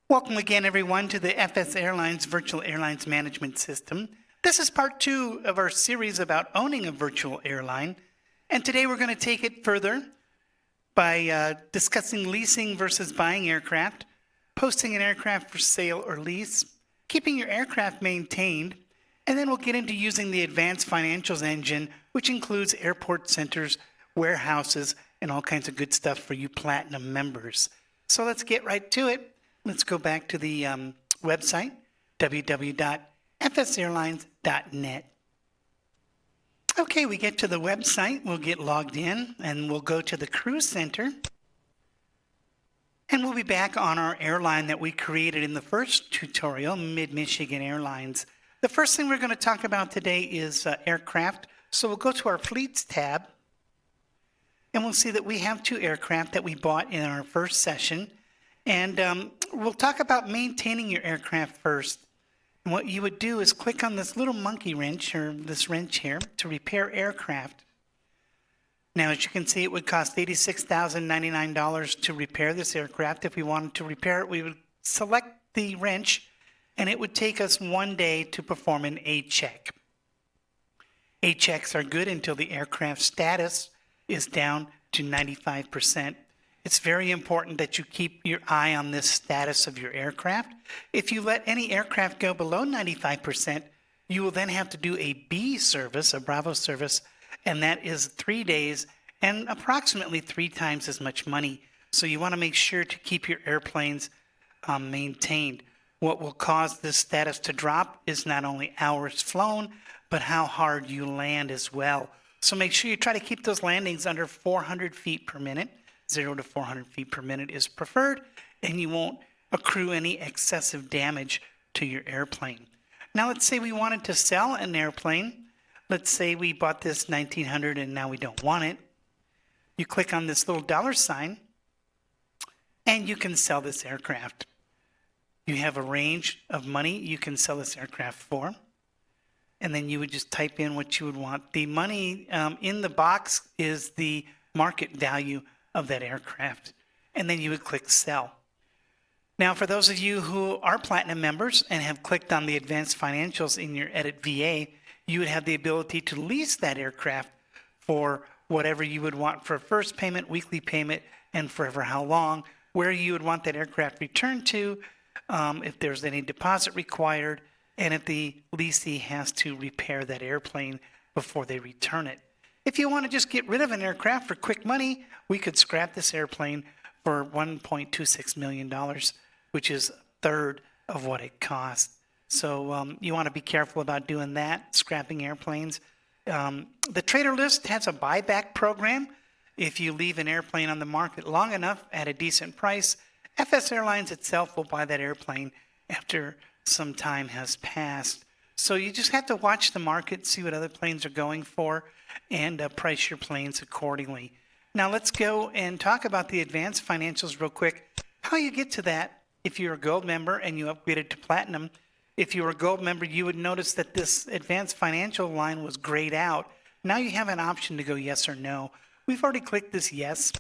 Welcome again, everyone, to the FSAirlines Virtual Airlines Management System. This is part 2 of our series about owning a virtual airline. And today we're going to take it further by discussing leasing versus buying aircraft, posting an aircraft for sale or lease, keeping your aircraft maintained, and then we'll get into using the advanced financials engine, which includes airport centers, warehouses, and all kinds of good stuff for you Platinum members. So let's get right to it. Let's go back to the website, www.fsairlines.net. Okay, we get to the website, we'll get logged in, and we'll go to the cruise center. And we'll be back on our airline that we created in the first tutorial, Mid-Michigan Airlines. The first thing we're going to talk about today is aircraft. So we'll go to our Fleets tab, and we'll see that we have 2 aircraft that we bought in our first session. And we'll talk about maintaining your aircraft first. And what you would do is click on this little monkey wrench, or this wrench here, to repair aircraft. Now, as you can see, it would cost $86,099 to repair this aircraft. If we wanted to repair it, we would select the wrench, and it would take us 1 day to perform an A-check. A-checks are good until the aircraft status is down to 95%. It's very important that you keep your eye on this status of your aircraft. If you let any aircraft go below 95%, you will then have to do a B service, a Bravo service, and that is 3 days and approximately 3 times as much money. So you want to make sure to keep your airplanes maintained. What will cause this status to drop is not only hours flown, but how hard you land as well. So make sure you try to keep those landings under 400 feet per minute. 0 to 400 feet per minute is preferred, and you won't accrue any excessive damage to your airplane. Now, let's say we wanted to sell an airplane. Let's say we bought this 1900 and now we don't want it. You click on this little $sign, and you can sell this aircraft. You have a range of money you can sell this aircraft for, and then you would just type in what you would want. The money in the box is the market value of that aircraft, and then you would click sell. Now, for those of you who are Platinum members and have clicked on the advanced financials in your Edit VA, you would have the ability to lease that aircraft for whatever you would want for a first payment, weekly payment, and forever how long, where you would want that aircraft returned to, if there's any deposit required, and if the leasee has to repair that airplane before they return it. If you want to just get rid of an aircraft for quick money, we could scrap this airplane for $1.26 million, which is a third of what it costs. So you want to be careful about doing that, scrapping airplanes. The trader list has a buyback program. If you leave an airplane on the market long enough at a decent price, FSAirlines itself will buy that airplane after some time has passed. So you just have to watch the market, see what other planes are going for, and price your planes accordingly. Now let's go and talk about the advanced financials real quick. How you get to that if you're a gold member and you upgraded to platinum. If you were a gold member, you would notice that this advanced financial line was grayed out. Now you have an option to go yes or no. We've already clicked this yes.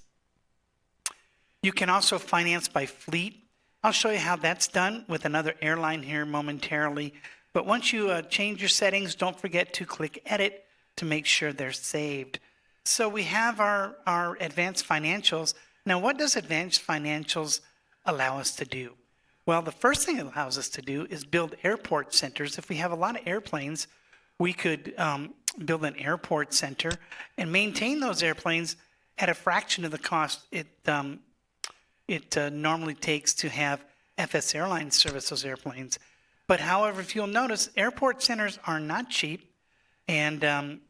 You can also finance by fleet. I'll show you how that's done with another airline here momentarily. But once you change your settings, don't forget to click edit to make sure they're saved. So we have our advanced financials. Now, what does advanced financials allow us to do? Well, the first thing it allows us to do is build airport centers. If we have a lot of airplanes, we could build an airport center and maintain those airplanes at a fraction of the cost it normally takes to have FSAirlines service those airplanes. But however, if you'll notice, airport centers are not cheap, and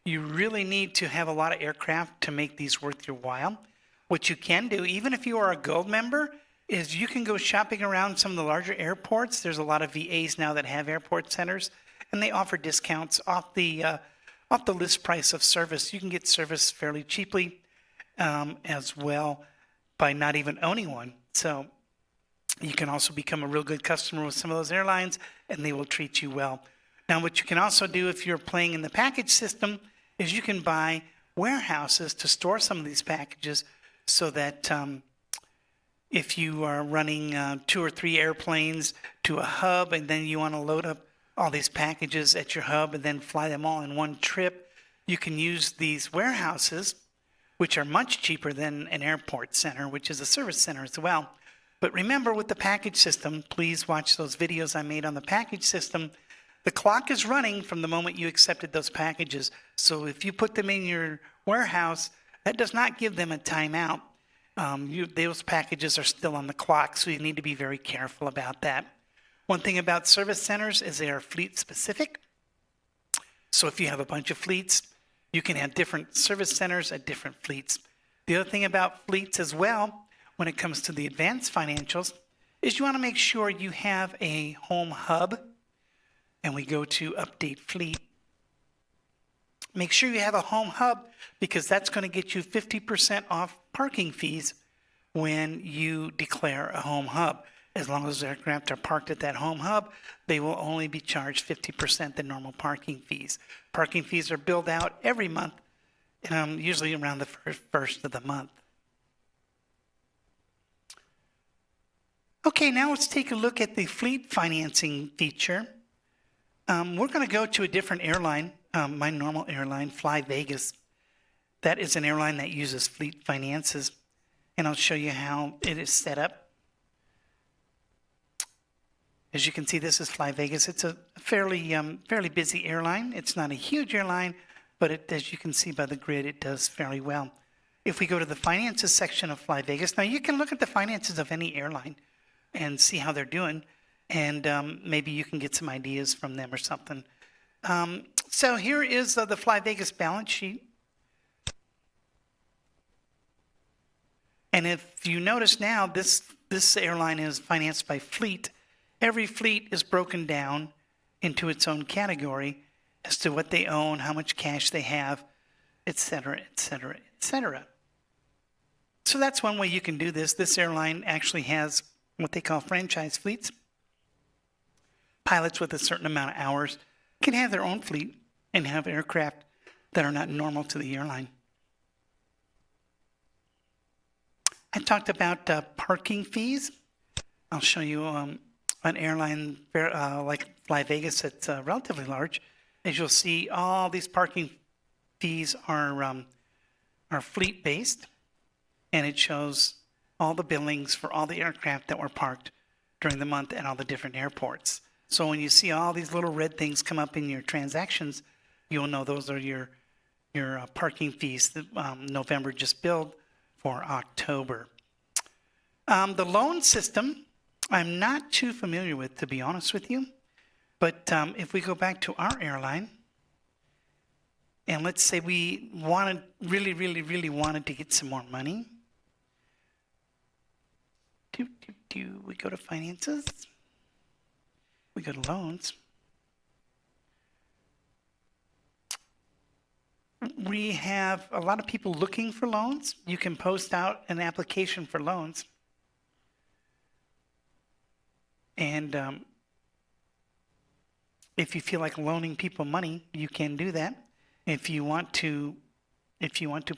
you really need to have a lot of aircraft to make these worth your while. What you can do, even if you are a gold member, is you can go shopping around some of the larger airports. There's a lot of VAs now that have airport centers, and they offer discounts off the list price of service. You can get service fairly cheaply as well by not even owning one. So you can also become a real good customer with some of those airlines, and they will treat you well. Now, what you can also do if you're playing in the package system is you can buy warehouses to store some of these packages so that If you are running 2 or 3 airplanes to a hub and then you want to load up all these packages at your hub and then fly them all in one trip, you can use these warehouses, which are much cheaper than an airport center, which is a service center as well. But remember, with the package system, please watch those videos I made on the package system. The clock is running from the moment you accepted those packages. So if you put them in your warehouse, that does not give them a timeout. Those packages are still on the clock, so you need to be very careful about that. One thing about service centers is they are fleet specific. So if you have a bunch of fleets, you can have different service centers at different fleets. The other thing about fleets as well, when it comes to the advanced financials, is you want to make sure you have a home hub. And we go to update fleet. Make sure you have a home hub, because that's going to get you 50% off parking fees when you declare a home hub. As long as aircraft are parked at that home hub, they will only be charged 50% the normal parking fees. Parking fees are billed out every month, usually around the first of the month. Okay, now let's take a look at the fleet financing feature. We're going to go to a different airline, my normal airline, Fly Vegas. That is an airline that uses fleet finances, and I'll show you how it is set up. As you can see, this is Fly Vegas. It's a fairly busy airline. It's not a huge airline, but as you can see by the grid, it does fairly well. If we go to the finances section of Fly Vegas, now you can look at the finances of any airline and see how they're doing, and maybe you can get some ideas from them or something. So here is the Fly Vegas balance sheet. And if you notice now, this airline is financed by fleet. Every fleet is broken down into its own category as to what they own, how much cash they have, etc., etc., etc. So that's one way you can do this. This airline actually has what they call franchise fleets. Pilots with a certain amount of hours can have their own fleet and have aircraft that are not normal to the airline. I talked about parking fees. I'll show you an airline like Fly Vegas that's relatively large. As you'll see, all these parking fees are fleet-based, and it shows all the billings for all the aircraft that were parked during the month at all the different airports. So when you see all these little red things come up in your transactions, you'll know those are your parking fees that November just billed for October. The loan system, I'm not too familiar with, to be honest with you. But if we go back to our airline, and let's say we really wanted to get some more money. We go to finances. We go to loans. We have a lot of people looking for loans. You can post out an application for loans. And if you feel like loaning people money, you can do that. If you want to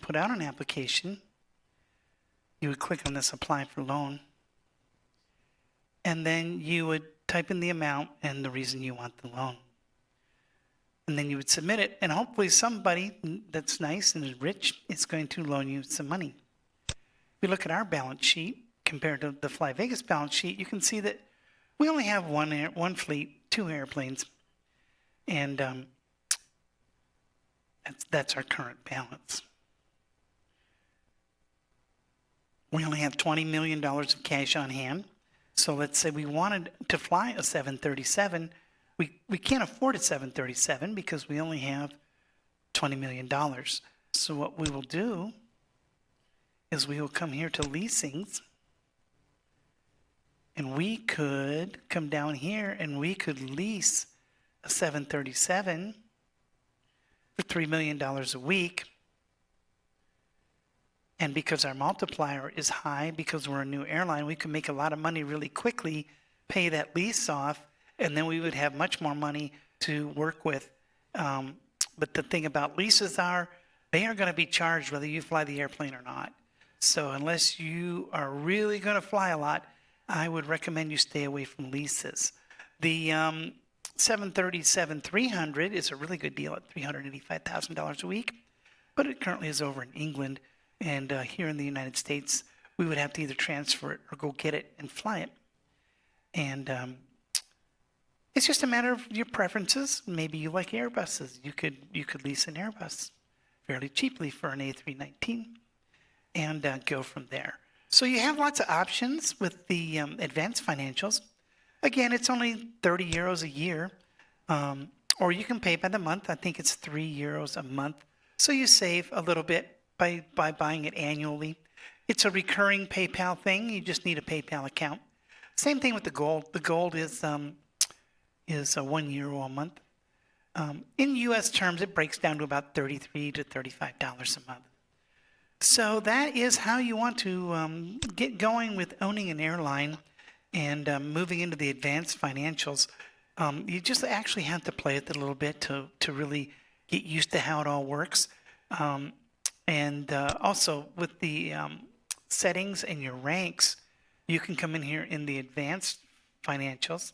put out an application, you would click on this apply for loan. And then you would type in the amount and the reason you want the loan. And then you would submit it, and hopefully somebody that's nice and is rich is going to loan you some money. If you look at our balance sheet compared to the Fly Vegas balance sheet, you can see that we only have one fleet, 2 airplanes, and that's our current balance. We only have $20 million of cash on hand. So let's say we wanted to fly a 737. We can't afford a 737 because we only have $20 million. So what we will do is we will come here to leasings, and we could come down here and we could lease a 737 for $3 million a week. And because our multiplier is high, because we're a new airline, we can make a lot of money really quickly, pay that lease off, and then we would have much more money to work with. But the thing about leases are, they are going to be charged whether you fly the airplane or not. So unless you are really going to fly a lot, I would recommend you stay away from leases. The 737-300 is a really good deal at $385,000 a week, but it currently is over in England. And here in the United States, we would have to either transfer it or go get it and fly it. And it's just a matter of your preferences. Maybe you like Airbuses. You could lease an Airbus fairly cheaply for an A319 and go from there. So you have lots of options with the advanced financials. Again, it's only 30 euros a year, or you can pay by the month. I think it's 3 euros a month. So you save a little bit by buying it annually. It's a recurring PayPal thing. You just need a PayPal account. Same thing with the Gold. The Gold is €1 a month. In U.S. terms, it breaks down to about $33 to $35 a month. So that is how you want to get going with owning an airline and moving into the advanced financials. You just actually have to play with it a little bit to really get used to how it all works. And also with the settings and your ranks, you can come in here in the advanced financials.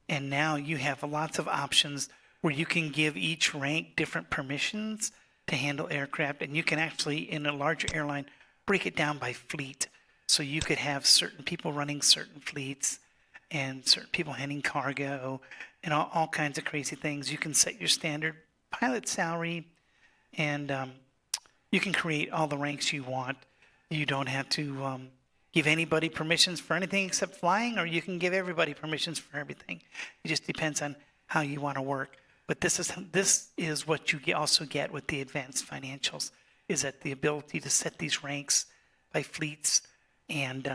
And now you have lots of options where you can give each rank different permissions to handle aircraft. And you can actually, in a larger airline, break it down by fleet. So you could have certain people running certain fleets and certain people handling cargo and all kinds of crazy things. You can set your standard pilot salary, and you can create all the ranks you want. You don't have to give anybody permissions for anything except flying, or you can give everybody permissions for everything. It just depends on how you want to work. But this is what you also get with the advanced financials, is that the ability to set these ranks by fleets and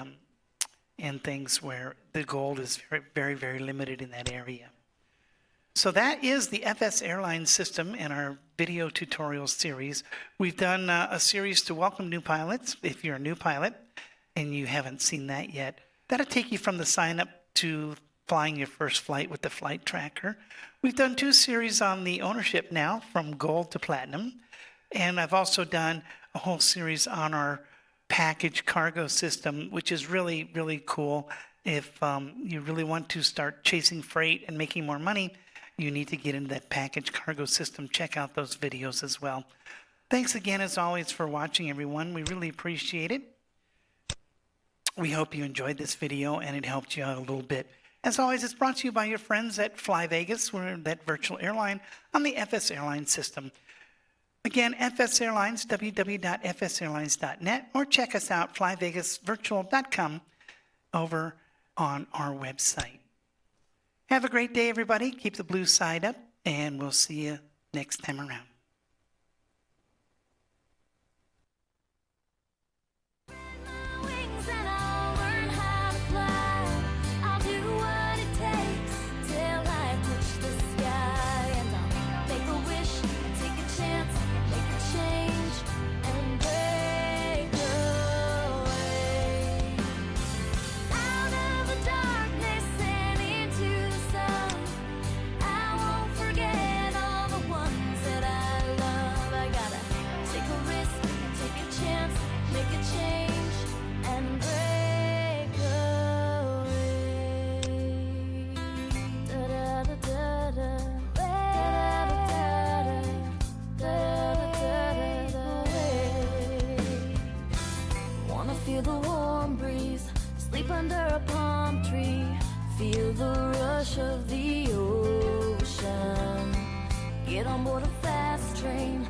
things where the Gold is very, very, very limited in that area. So that is the FSAirlines system in our video tutorial series. We've done a series to welcome new pilots. If you're a new pilot and you haven't seen that yet, that'll take you from the sign up to flying your first flight with the flight tracker. We've done 2 series on the ownership now, from Gold to Platinum. And I've also done a whole series on our package cargo system, which is really, really cool. If you really want to start chasing freight and making more money, you need to get into that package cargo system. Check out those videos as well. Thanks again, as always, for watching, everyone. We really appreciate it. We hope you enjoyed this video and it helped you out a little bit. As always, it's brought to you by your friends at Fly Vegas. We're that virtual airline on the FSAirlines system. Again, FSAirlines, www.fsairlines.net, or check us out, flyvegasvirtual.com, over on our website. Have a great day, everybody. Keep the blue side up, and we'll see you next time around. Feel the warm breeze, sleep under a palm tree, feel the rush of the ocean, get on board a fast train,